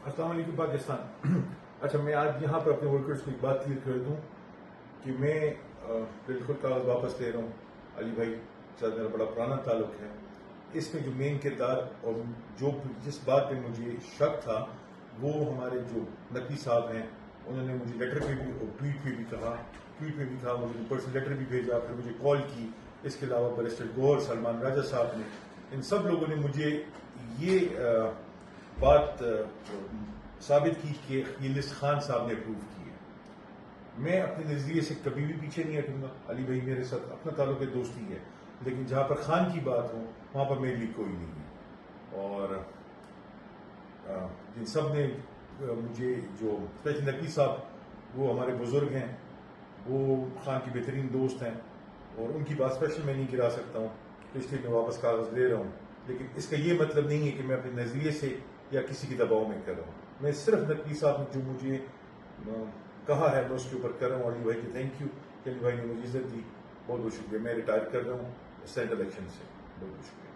السلام علیکم پاکستان. اچھا میں آج یہاں پر اپنے ورکرز کو ایک بات کلیئر کر دوں کہ میں بالکل کاغذ واپس لے رہا ہوں. علی بھائی کے ساتھ میرا بڑا پرانا تعلق ہے. اس میں جو مین کردار اور جس بات پہ مجھے شک تھا وہ ہمارے جو نقوی صاحب ہیں، انہوں نے مجھے لیٹر پہ بھی اور ٹویٹ پہ بھی کہا، مجھے پرسنل لیٹر بھی بھیجا، پھر مجھے کال کی. اس کے علاوہ بیرسٹر گوہر، سلمان راجہ صاحب نے، ان سب لوگوں نے مجھے یہ بات ثابت کی کہ یہ لسٹ خان صاحب نے اپروو کی ہے. میں اپنے نظریے سے کبھی بھی پیچھے نہیں ہٹوں گا. علی بھائی میرے ساتھ اپنا تعلق ہے، دوستی ہے، لیکن جہاں پر خان کی بات ہو وہاں پر میرے لیے کوئی نہیں ہے. اور جن سب نے مجھے جو اسپیشلی نقوی صاحب، وہ ہمارے بزرگ ہیں، وہ خان کی بہترین دوست ہیں، اور ان کی بات اسپیشل میں نہیں گرا سکتا ہوں، تو اس لیے میں واپس کاغذ لے رہا ہوں. لیکن اس کا یہ مطلب نہیں ہے کہ میں اپنے نظریے سے یا کسی کے دباؤ میں کر رہا ہوں. میں صرف نقوی صاحب نے جو مجھے کہا ہے میں اس کے اوپر کر رہا ہوں. علی بھائی کی تھینک یو کہ علی بھائی نے مجھے عزت دی. بہت بہت شکریہ. میں ریٹائر کر رہا ہوں سینٹ الیکشن سے. بہت بہت شکریہ.